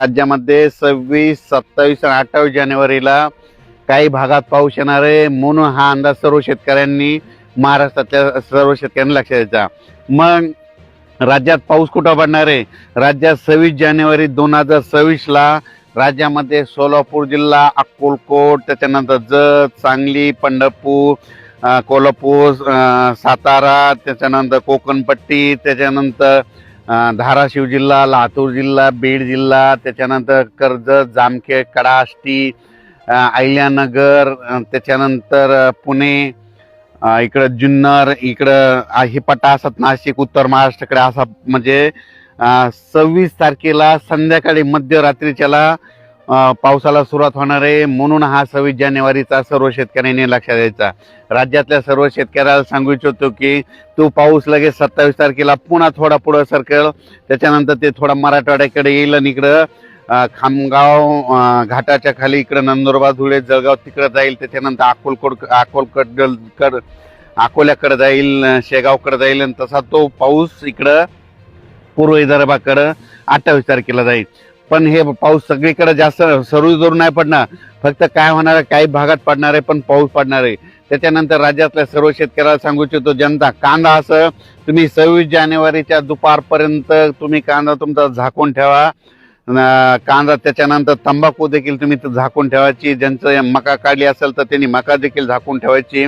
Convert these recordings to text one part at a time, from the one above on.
राज्यामध्ये 26, 27 आणि 28 जानेवारीला काही भागात पाऊस येणार आहे, म्हणून हा अंदाज सर्व शेतकऱ्यांनी, महाराष्ट्रातल्या सर्व शेतकऱ्यांनी लक्षात द्यायचा। मग राज्यात पाऊस कुठं पडणार आहे? राज्यात 26 जानेवारी 2026 ला राज्यामध्ये सोलापूर जिल्हा, अक्कलकोट, त्याच्यानंतर जत, सांगली, पंढरपूर, कोल्हापूर, सातारा, त्याच्यानंतर कोकणपट्टी, त्याच्यानंतर धाराशिव जिल्हा, लातूर जिल्हा, बीड जिल्हा, त्याच्यानंतर कर्जत, जामखेड, कडा, आष्टी, अहिल्यानगर, त्याच्यानंतर पुणे, इकडं जुन्नर, इकडं हे पट्टा असत, नाशिक, उत्तर महाराष्ट्राकडे असा, म्हणजे 26 तारखेला संध्याकाळी मध्यरात्रीच्याला पावसाला सुरुवात होणार आहे, म्हणून हा 26 जानेवारीचा सर्व शेतकऱ्यांनी लक्षात द्यायचा। राज्यातल्या सर्व शेतकऱ्याला सांगू इच्छितो की तो पाऊस लगेच 27 तारखेला पुन्हा थोडा पुढे सरकेल, त्याच्यानंतर ते थोडा मराठवाड्याकडे येईल आणि इकडं खामगाव घाटाच्या खाली इकडं नंदुरबार, धुळे, जळगाव तिकडे जाईल, त्याच्यानंतर अकोल्याकडे जाईल, शेगावकडे जाईल, आणि तसा तो पाऊस इकडं पूर्व विदर्भाकडं 28 तारखेला जाईल। पण हे पाऊस सगळीकडे जास्त सर्व जोर नाही पडणार, फक्त काय होणार आहे, काही भागात पडणार आहे, पण पाऊस पडणार आहे। त्याच्यानंतर राज्यातल्या सर्व शेतकऱ्याला सांगू इच्छितो, जनता कांदा असं तुम्ही 26 जानेवारीच्या दुपारपर्यंत तुम्ही कांदा तुमचा झाकून ठेवा, कांदा, त्याच्यानंतर तंबाखू देखील तुम्ही झाकून ठेवायची, ज्यांचं मका काढली असेल तर त्यांनी मका देखील झाकून ठेवायची।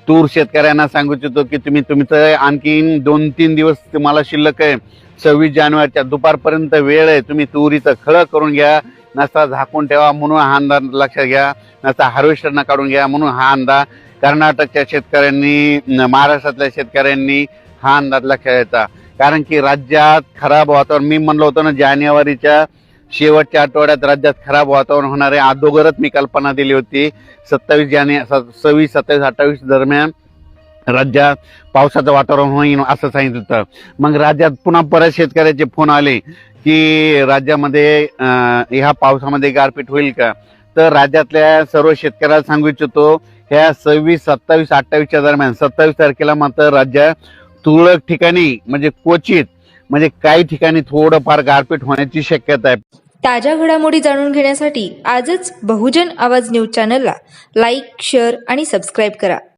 तूर शेतकऱ्यांना सांगू इच्छितो की तुम्ही तुमचं आणखीन 2-3 दिवस तुम्हाला शिल्लक आहे, 26 जानेवारीच्या दुपारपर्यंत वेळ आहे, तुम्ही तुरीचं खळं करून घ्या, नसता झाकून ठेवा, म्हणून हा अंदाज लक्षात घ्या, नसता हार्वेस्टरनं काढून घ्या, म्हणून हा अंदाज कर्नाटकच्या शेतकऱ्यांनी, महाराष्ट्रातल्या शेतकऱ्यांनी हा अंदाज लक्षात घ्यायचा। कारण की राज्यात खराब वातावरण, मी म्हणलो होतो ना, जानेवारीच्या शेवटच्या आठवड्यात राज्यात खराब वातावरण होणार आहे, अगोदरच मी कल्पना दिली होती। 26, 27, 28 दरम्यान राज्यात पावसाचं वातावरण होईल असं सांगितलं होतं। मग राज्यात पुन्हा परत शेतकऱ्याचे फोन आले की राज्यामध्ये ह्या पावसामध्ये गारपीट होईल का? तर राज्यातल्या सर्व शेतकऱ्याला सांगू इच्छितो, ह्या 26, 27, 28च्या दरम्यान 27 तारखेला मात्र राज्यात तुरळक ठिकाणी, म्हणजे क्वचित, म्हणजे काही ठिकाणी थोडंफार गारपीट होण्याची शक्यता आहे। ताज्या घडामोडी जाणून घेण्यासाठी आजच बहुजन आवाज न्यूज चॅनलला लाईक, शेअर आणि सबस्क्राईब करा।